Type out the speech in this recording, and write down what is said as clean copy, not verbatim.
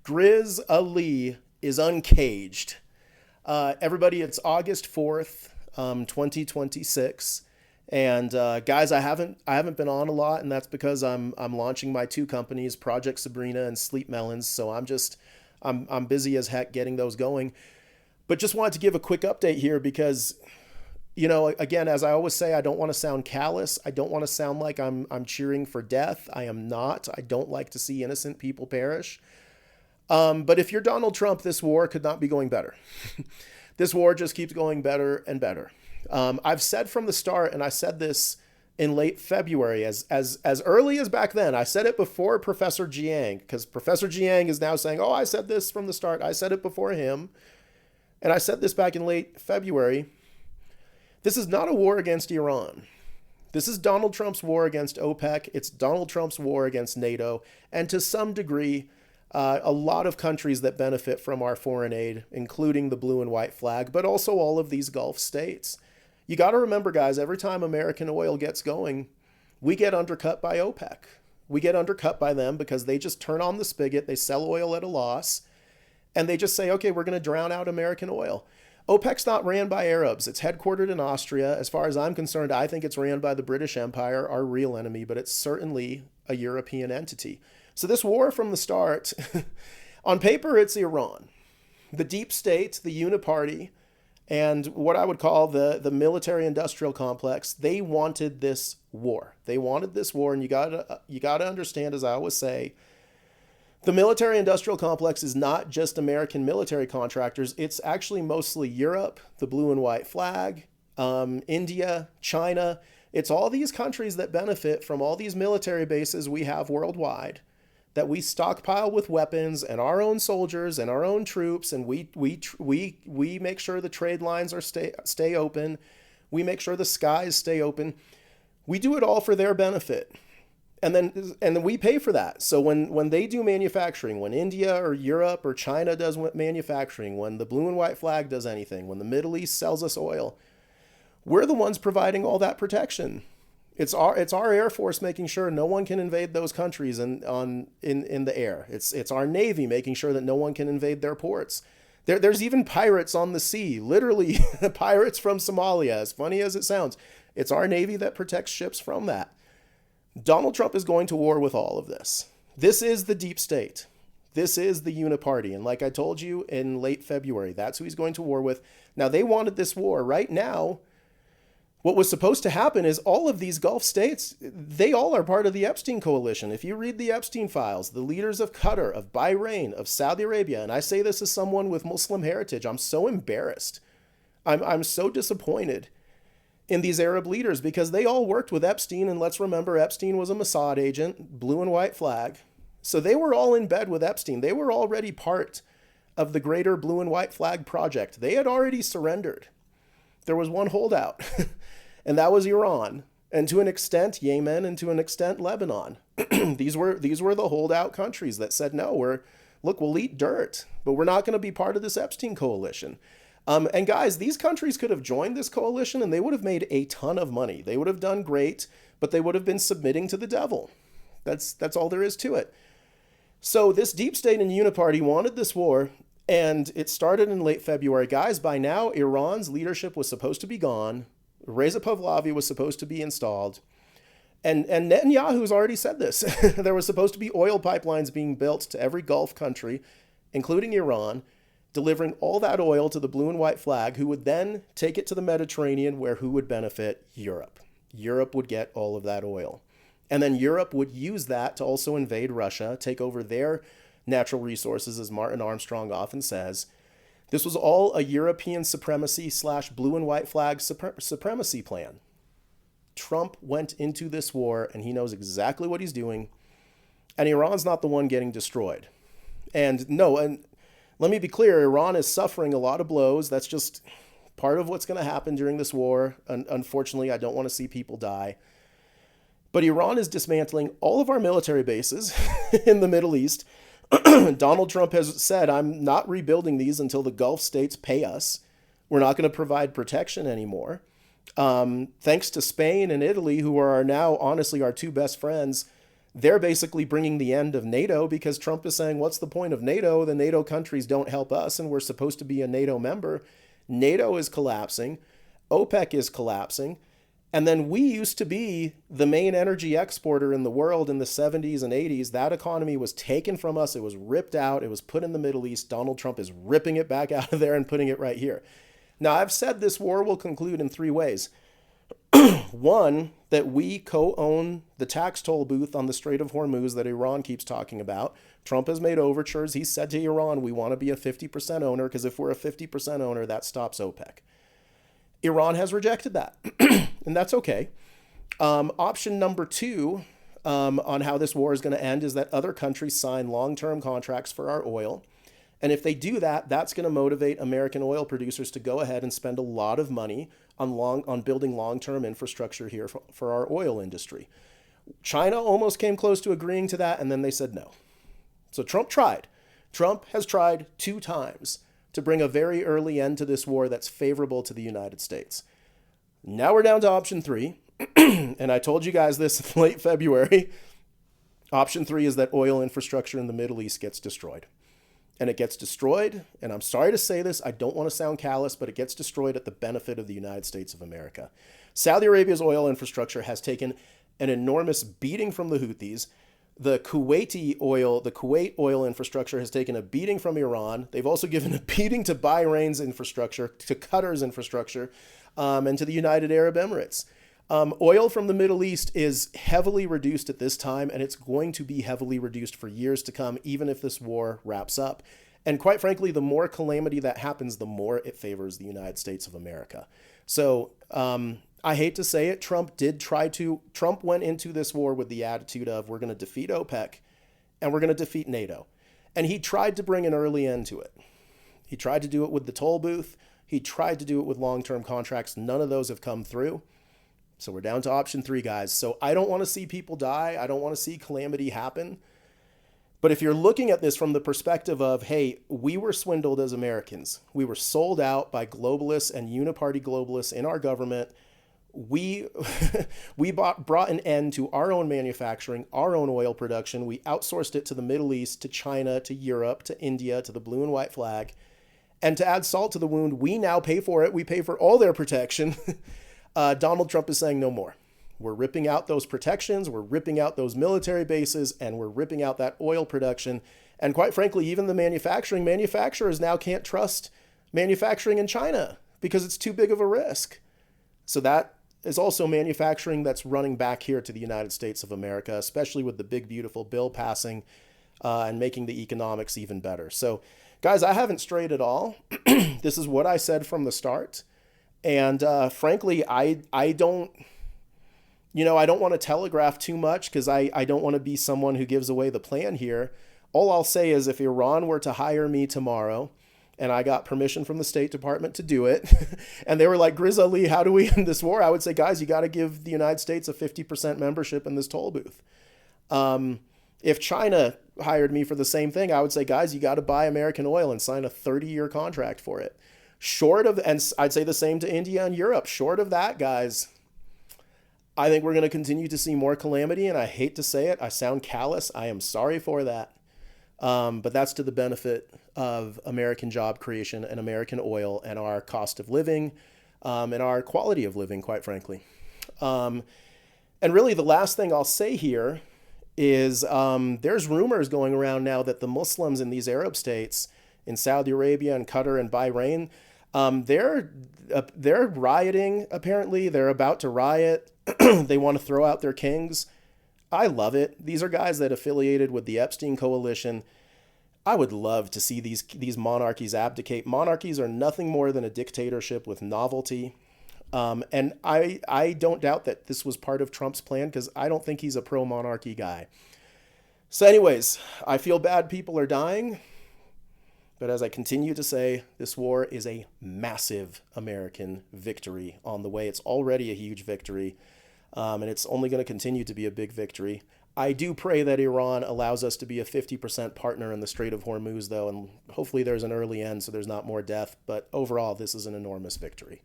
Grizz Ali is uncaged. Everybody, it's August 4th, 2026. And guys, I haven't been on a lot, and that's because I'm launching my two companies, Project Sabrina and Sleep Melons. So I'm busy as heck getting those going. But just wanted to give a quick update here because again, as I always say, I don't want to sound callous. I don't want to sound like I'm cheering for death. I am not. I don't like to see innocent people perish. But if you're Donald Trump, this war could not be going better. This war just keeps going better and better. I've said from the start, and I said this in late February, as early as back then. I said it before Professor Jiang, because Professor Jiang is now saying, "Oh, I said this from the start. I said it before him," and I said this back in late February. This is not a war against Iran. This is Donald Trump's war against OPEC. It's Donald Trump's war against NATO, and to some degree, a lot of countries that benefit from our foreign aid, including the blue and white flag, but also all of these Gulf states. You got to remember, guys, every time American oil gets going, we get undercut by OPEC. We get undercut by them because they just turn on the spigot, they sell oil at a loss, and they just say, okay, we're going to drown out American oil. OPEC's not ran by Arabs. It's headquartered in Austria. As far as I'm concerned, I think it's ran by the British Empire, our real enemy, but it's certainly a European entity. So this war from the start, on paper, it's Iran. The deep state, the uniparty, and what I would call the military-industrial complex, they wanted this war. They wanted this war, and you gotta understand, as I always say, the military-industrial complex is not just American military contractors. It's actually mostly Europe, the blue and white flag, India, China. It's all these countries that benefit from all these military bases we have worldwide, that we stockpile with weapons and our own soldiers and our own troops, and we make sure the trade lines are stay open. We make sure the skies stay open. We do it all for their benefit. And then we pay for that. So when they do manufacturing, when India or Europe or China does manufacturing, when the blue and white flag does anything, when the Middle East sells us oil, we're the ones providing all that protection. It's our Air Force making sure no one can invade those countries in the air. It's our Navy making sure that no one can invade their ports. There's even pirates on the sea, literally pirates from Somalia, as funny as it sounds. It's our Navy that protects ships from that. Donald Trump is going to war with all of this. This is the deep state. This is the uniparty. And like I told you in late February, that's who he's going to war with. Now, they wanted this war. Right now, what was supposed to happen is all of these Gulf states, they all are part of the Epstein coalition. If you read the Epstein files, the leaders of Qatar, of Bahrain, of Saudi Arabia, and I say this as someone with Muslim heritage, I'm so embarrassed. I'm so disappointed in these Arab leaders because they all worked with Epstein. And let's remember, Epstein was a Mossad agent, blue and white flag. So they were all in bed with Epstein. They were already part of the greater blue and white flag project. They had already surrendered. There was one holdout, and that was Iran, and to an extent, Yemen, and to an extent, Lebanon. These were the holdout countries that said, no, we'll eat dirt, but we're not going to be part of this Epstein coalition. And guys, these countries could have joined this coalition and they would have made a ton of money. They would have done great, but they would have been submitting to the devil. That's all there is to it. So this deep state and uniparty wanted this war, and it started in late February. Guys, by now, Iran's leadership was supposed to be gone. Reza Pahlavi was supposed to be installed. And Netanyahu's already said this. There was supposed to be oil pipelines being built to every Gulf country, including Iran, delivering all that oil to the blue and white flag, who would then take it to the Mediterranean, where who would benefit? Europe. Europe would get all of that oil. And then Europe would use that to also invade Russia, take over their natural resources, as Martin Armstrong often says. This was all a European supremacy / blue and white flag supremacy plan. Trump went into this war, and he knows exactly what he's doing. And Iran's not the one getting destroyed. And let me be clear, Iran is suffering a lot of blows. That's just part of what's going to happen during this war. Unfortunately, I don't want to see people die. But Iran is dismantling all of our military bases in the Middle East. Donald Trump has said, I'm not rebuilding these until the Gulf states pay us. We're not going to provide protection anymore. Thanks to Spain and Italy, who are now honestly our two best friends, They're basically bringing the end of NATO because Trump is saying, what's the point of NATO? The NATO countries don't help us, and we're supposed to be a NATO member. NATO is collapsing. OPEC is collapsing. And then we used to be the main energy exporter in the world in the 70s and 80s. That economy was taken from us. It was ripped out. It was put in the Middle East. Donald Trump is ripping it back out of there and putting it right here. Now, I've said this war will conclude in three ways. One, that we co-own the tax toll booth on the Strait of Hormuz that Iran keeps talking about. Trump has made overtures. He said to Iran, we want to be a 50% owner because if we're a 50% owner, that stops OPEC. Iran has rejected that, and that's okay. Option number two on how this war is going to end is that other countries sign long-term contracts for our oil. And if they do that, that's going to motivate American oil producers to go ahead and spend a lot of money on building long-term infrastructure here for our oil industry. China almost came close to agreeing to that, and then they said no. So Trump tried. Trump has tried 2 times to bring a very early end to this war that's favorable to the United States. Now we're down to option 3, and I told you guys this in late February. Option 3 is that oil infrastructure in the Middle East gets destroyed. And it gets destroyed, and I'm sorry to say this, I don't want to sound callous, but it gets destroyed at the benefit of the United States of America. Saudi Arabia's oil infrastructure has taken an enormous beating from the Houthis. The Kuwait oil infrastructure has taken a beating from Iran. They've also given a beating to Bahrain's infrastructure, to Qatar's infrastructure, and to the United Arab Emirates. Oil from the Middle East is heavily reduced at this time, and it's going to be heavily reduced for years to come, even if this war wraps up. And quite frankly, the more calamity that happens, the more it favors the United States of America. So I hate to say it, Trump went into this war with the attitude of, we're going to defeat OPEC and we're going to defeat NATO. And he tried to bring an early end to it. He tried to do it with the toll booth. He tried to do it with long-term contracts. None of those have come through. So we're down to option 3, guys. So I don't want to see people die. I don't want to see calamity happen. But if you're looking at this from the perspective of, hey, we were swindled as Americans. We were sold out by globalists and uniparty globalists in our government. We brought an end to our own manufacturing, our own oil production. We outsourced it to the Middle East, to China, to Europe, to India, to the blue and white flag. And to add salt to the wound, we now pay for it. We pay for all their protection. Donald Trump is saying no more. We're ripping out those protections, we're ripping out those military bases, and we're ripping out that oil production. And quite frankly, even the manufacturers now can't trust manufacturing in China because it's too big of a risk. So that is also manufacturing that's running back here to the United States of America, especially with the big, beautiful bill passing and making the economics even better. So guys, I haven't strayed at all. This is what I said from the start. And frankly, I don't want to telegraph too much because I don't want to be someone who gives away the plan here. All I'll say is if Iran were to hire me tomorrow and I got permission from the State Department to do it, and they were like, Grizz Ali, how do we end this war? I would say, guys, you got to give the United States a 50% membership in this toll booth. If China hired me for the same thing, I would say, guys, you got to buy American oil and sign a 30-year contract for it. Short of, and I'd say the same to India and Europe, short of that, guys, I think we're going to continue to see more calamity, and I hate to say it. I sound callous. I am sorry for that. But that's to the benefit of American job creation and American oil and our cost of living and our quality of living, quite frankly. And really the last thing I'll say here is there's rumors going around now that the Muslims in these Arab states, in Saudi Arabia and Qatar and Bahrain, they're rioting, apparently. They're about to riot. They want to throw out their kings. I love it. These are guys that affiliated with the Epstein coalition. I would love to see these monarchies abdicate. Monarchies are nothing more than a dictatorship with novelty. And I don't doubt that this was part of Trump's plan because I don't think he's a pro-monarchy guy. So anyways, I feel bad people are dying. But as I continue to say, this war is a massive American victory on the way. It's already a huge victory, and it's only going to continue to be a big victory. I do pray that Iran allows us to be a 50% partner in the Strait of Hormuz, though, and hopefully there's an early end so there's not more death. But overall, this is an enormous victory.